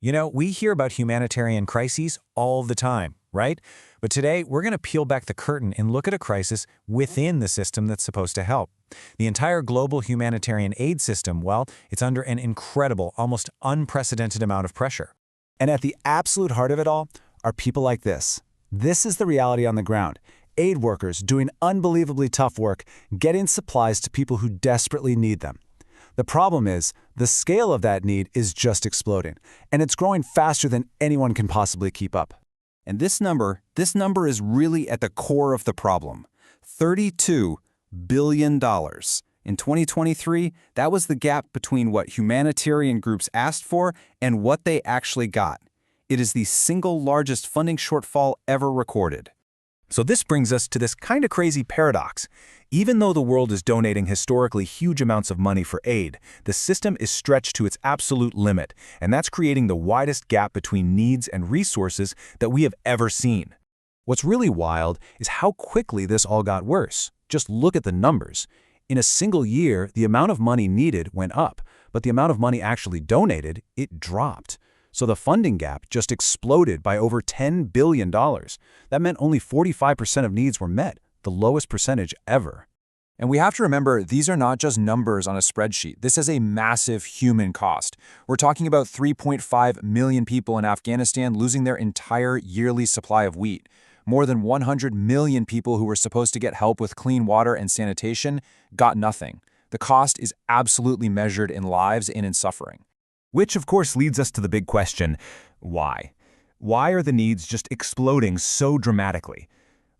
We hear about humanitarian crises all the time, right? But today, we're going to peel back the curtain and look at a crisis within the system that's supposed to help. The entire global humanitarian aid system, well, it's under an incredible, almost unprecedented amount of pressure. And at the absolute heart of it all are people like this. This is the reality on the ground. Aid workers doing unbelievably tough work, getting supplies to people who desperately need them. The problem is, the scale of that need is just exploding, and it's growing faster than anyone can possibly keep up. And this number is really at the core of the problem. $32 billion. In 2023, that was the gap between what humanitarian groups asked for and what they actually got. It is the single largest funding shortfall ever recorded. So this brings us to this kind of crazy paradox. Even though the world is donating historically huge amounts of money for aid, the system is stretched to its absolute limit, and that's creating the widest gap between needs and resources that we have ever seen. What's really wild is how quickly this all got worse. Just look at the numbers. In a single year, the amount of money needed went up, but the amount of money actually donated, it dropped. So the funding gap just exploded by over $10 billion. That meant only 45% of needs were met, the lowest percentage ever. And we have to remember, these are not just numbers on a spreadsheet. This is a massive human cost. We're talking about 3.5 million people in Afghanistan losing their entire yearly supply of wheat. More than 100 million people who were supposed to get help with clean water and sanitation got nothing. The cost is absolutely measured in lives and in suffering. Which, of course, leads us to the big question, why? Why are the needs just exploding so dramatically?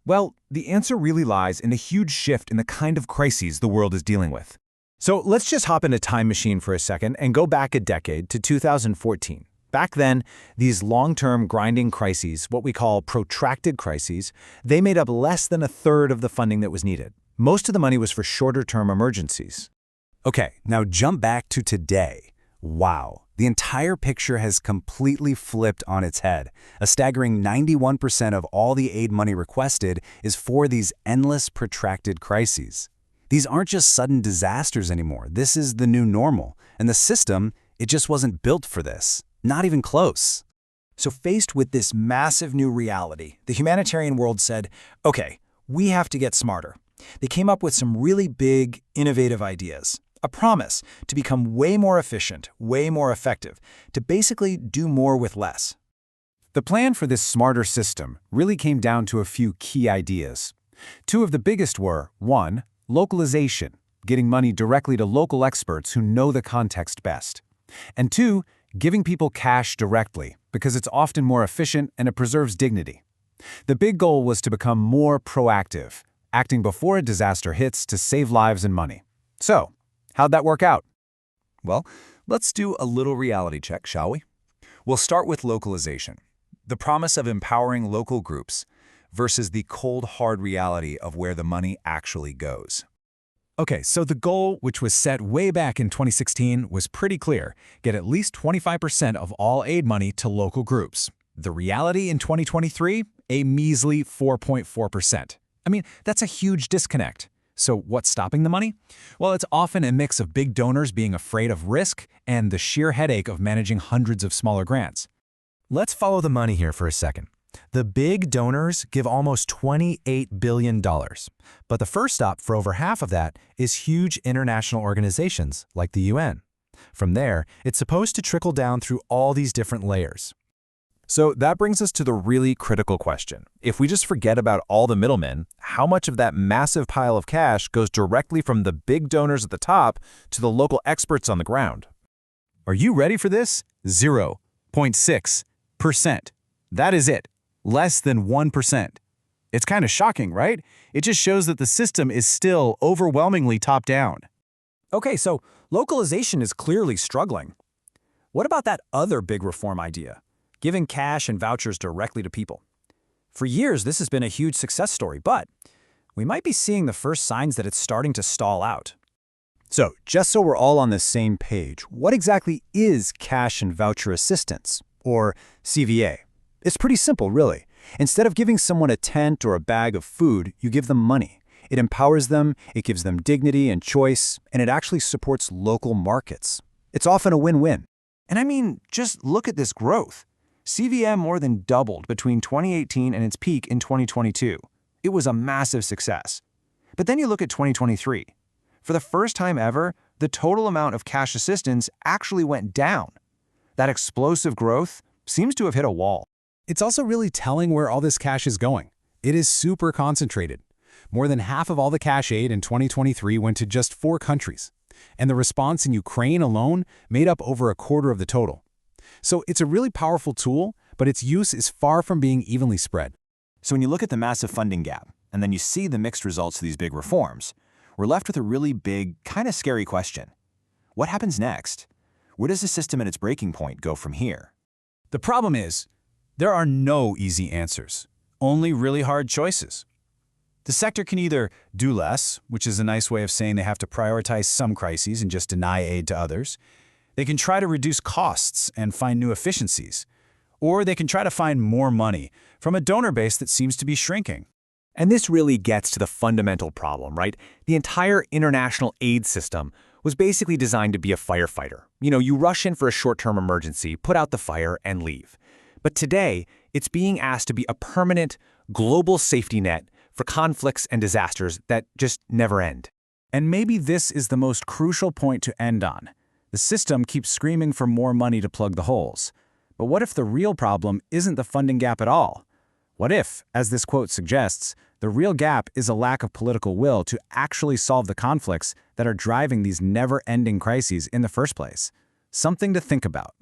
Well, the answer really lies in a huge shift in the kind of crises the world is dealing with. So let's just hop in a time machine for a second and go back a decade to 2014. Back then, these long-term grinding crises, what we call protracted crises, they made up less than a third of the funding that was needed. Most of the money was for shorter-term emergencies. Okay, now jump back to today. Wow, the entire picture has completely flipped on its head. A staggering 91% of all the aid money requested is for these endless, protracted crises. These aren't just sudden disasters anymore. This is the new normal. And the system, it just wasn't built for this. Not even close. So faced with this massive new reality, the humanitarian world said, okay, we have to get smarter. They came up with some really big, innovative ideas. A promise to become way more efficient, way more effective, to basically do more with less. The plan for this smarter system really came down to a few key ideas. Two of the biggest were, 1, localization, getting money directly to local experts who know the context best. And 2, giving people cash directly, because it's often more efficient and it preserves dignity. The big goal was to become more proactive, acting before a disaster hits to save lives and money. So, how'd that work out? Well, let's do a little reality check, shall we? We'll start with localization, the promise of empowering local groups versus the cold, hard reality of where the money actually goes. Okay, so the goal, which was set way back in 2016, was pretty clear. Get at least 25% of all aid money to local groups. The reality in 2023? A measly 4.4%. I mean, that's a huge disconnect. So what's stopping the money? Well, it's often a mix of big donors being afraid of risk and the sheer headache of managing hundreds of smaller grants. Let's follow the money here for a second. The big donors give almost $28 billion. But the first stop for over half of that is huge international organizations like the UN. From there, it's supposed to trickle down through all these different layers. So that brings us to the really critical question. If we just forget about all the middlemen, how much of that massive pile of cash goes directly from the big donors at the top to the local experts on the ground? Are you ready for this? 0.6%. That is it. Less than 1%. It's kind of shocking, right? It just shows that the system is still overwhelmingly top-down. Okay, so localization is clearly struggling. What about that other big reform idea? Giving cash and vouchers directly to people. For years, this has been a huge success story, but we might be seeing the first signs that it's starting to stall out. So, just so we're all on the same page, what exactly is cash and voucher assistance, or CVA? It's pretty simple, really. Instead of giving someone a tent or a bag of food, you give them money. It empowers them, it gives them dignity and choice, and it actually supports local markets. It's often a win-win. And I mean, just look at this growth. CVM more than doubled between 2018 and its peak in 2022. It was a massive success. But then you look at 2023. For the first time ever, the total amount of cash assistance actually went down. That explosive growth seems to have hit a wall. It's also really telling where all this cash is going. It is super concentrated. More than half of all the cash aid in 2023 went to just 4 countries. And the response in Ukraine alone made up over a quarter of the total. So it's a really powerful tool, but its use is far from being evenly spread. So when you look at the massive funding gap, and then you see the mixed results of these big reforms, we're left with a really big, kind of scary question. What happens next? Where does the system at its breaking point go from here? The problem is, there are no easy answers, only really hard choices. The sector can either do less, which is a nice way of saying they have to prioritize some crises and just deny aid to others. They can try to reduce costs and find new efficiencies. Or they can try to find more money from a donor base that seems to be shrinking. And this really gets to the fundamental problem, right? The entire international aid system was basically designed to be a firefighter. You rush in for a short-term emergency, put out the fire, and leave. But today, it's being asked to be a permanent, global safety net for conflicts and disasters that just never end. And maybe this is the most crucial point to end on. The system keeps screaming for more money to plug the holes. But what if the real problem isn't the funding gap at all? What if, as this quote suggests, the real gap is a lack of political will to actually solve the conflicts that are driving these never-ending crises in the first place? Something to think about.